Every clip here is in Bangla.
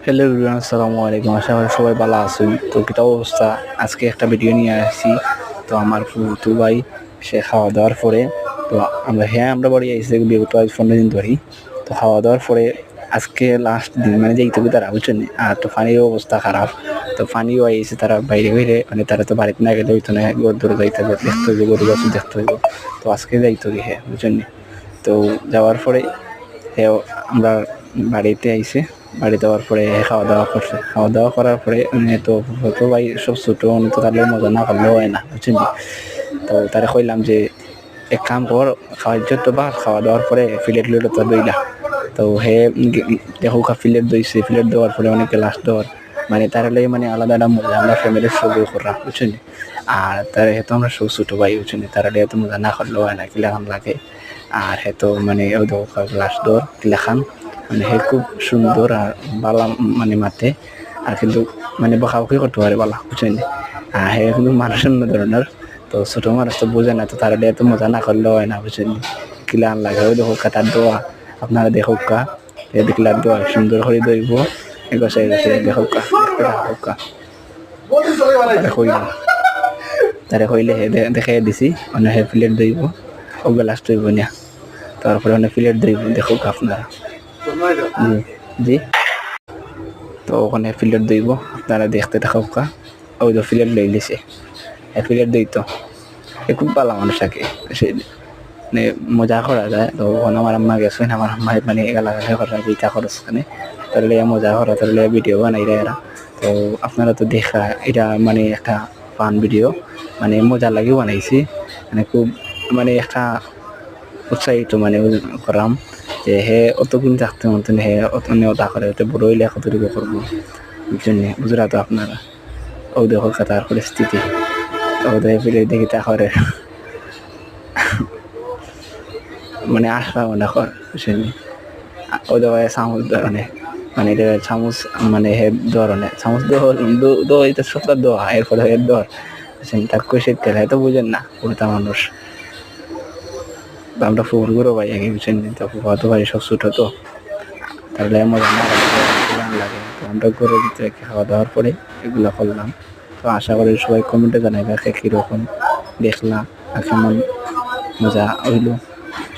হ্যালো এভরিওয়ান, আসসালামু আলাইকুম। আশা করি সবাই ভালো আছেন। তো কিটা অবস্থা? আজকে একটা ভিডিও নিয়ে আসছি। তো আমার ফুফু ভাই সে খাওয়া দাওয়ার পরে তো আমরা বাড়ি আইসি বিগত আজ 15 দিন ধরেই। তো খাওয়া দাওয়ার পরে আজকে লাস্ট দিন মানে যেইতে তারা বুঝছেন। আর তো পানির অবস্থা খারাপ। তো পানিও আইসে তারা বাইরে বাইরে মানে তারা তো বাড়িতে না গেলে হইতো না, গরু ধরে যাইতে হবে, দেখতে হইব, গরু গাছ দেখতে হইব। তো আজকে যাইতে হবে, হ্যাঁ বুঝছেন। তো যাওয়ার পরে আমরা বাড়িতে আইসে, বাড়িতে যাওয়ার পরে খাওয়া দাওয়া করছে। খাওয়া দাওয়া করার পরে তো তো ভাই সব ছোটো তো তাহলে মজা না করলেও হয় না বুঝছেন। তো তারা কইলাম যে এক কাম কর, তো বা খাওয়া দাওয়ার পরে ফিলেট লইলো তো দইলা। তো হে দেখো ফিলেট দইছে, ফিলেট দেওয়ার পরে অনেক লাস্ট দেওয়ার মানে তার লাগে মানে আলাদা একটা মজা আমরা ফ্যামিলির সবই করা বুঝছেন। আর তার হেতো আমরা সব ছোটো ভাই বুঝছেন, তারা এত মজা না করলেও হয় না, কিলাখান লাগে। আর হেতো মানে ওই দেখো লাস্ট দেওয়ার কিলাখান মানে হে খুব সুন্দর আর বালা মানে মাতে। আর কিন্তু মানে বকাবকি করতে পারে বালা বুঝছেন। আর হে কিন্তু মানুষ অন্য ধরনের। তো ছোটো মানুষ তো বোঝে না, তো তারা এত মজা না করলেও হয় না বুঝছেন। কিলান লাগে ওই দেখো তার দোয়া আপনারা দেখো কা দেখলার দোয়া সুন্দর করে দইব এগোসাই গেছে দেখো কা কইলাম তারা কইলে হে দেখে দিছি অনেক হে প্লেট দইব ওগুলো লাস্ট হইব না। তারপরে অনেক প্লেট দইব দেখো আপনারা। জি জি। তো ওখানে প্লেট দইব আপনারা দেখতে থাকো কা। ওই তো প্লেট লই লিছে প্লেট দইতো এ খুব ভালো মানুষ থাকে সে মানে মজা করা যায়। তো ওখানে আমার আম্মা গেছেন, আমার আম্মা মানে এলাকা করা যেটা খরচ খানে তাহলে মজা করা তাহলে ভিডিও বানাই এরা। তো আপনারা তো দেখা এটা মানে একটা ফান ভিডিও মানে মজা লাগে বানাইছি, মানে খুব মানে একটা উৎসাহিত মানে করাম যে হে অতগুণ থাকতে মতন হে অত নেওয়া করে বড় হইলে কতটুকু করবো বুঝছেন। বুঝরা তো আপনারা ও দেখো তার পরিস্থিতি ও দেখে দেখি তা করে মানে আসা মনে কর বুঝছেন। ও দেখো চামচ ধরনের মানে এটা চামচ মানে হে ধরনের চামচ দো এটা সপ্তাহ দোয়া এরপরে হের দর বুঝছেন। তার কষের তেল হয়তো বুঝেন না পুরোটা মানুষ। আমরা ফুল গুঁড়ো ভাই আগে বুঝছেন। তো ফুফাতো ভাই সব ছোটো তো তাহলে মজা না লাগে। তো আমরা ঘরের ভিতরে খাওয়া দাওয়ার পরে এগুলো করলাম। তো আশা করি সবাই কমেন্টে জানাইবে কীরকম দেখলা আর কেমন মজা হইল।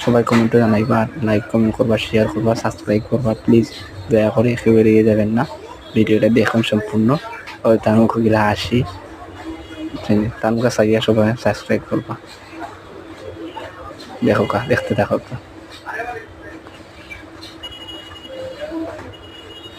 সবাই কমেন্টে জানাইবা, লাইক কমেন্ট করবা, শেয়ার করবা, সাবস্ক্রাইব করবা প্লিজ। দয়া করে কেউ এড়িয়ে যাবেন না, ভিডিওটা দেখুন সম্পূর্ণ। ওই তার মুখগুলা আসি তার মুখে চাইয়া সবাই সাবস্ক্রাইব করবা। দেখো কা দেখতে থাকো কা।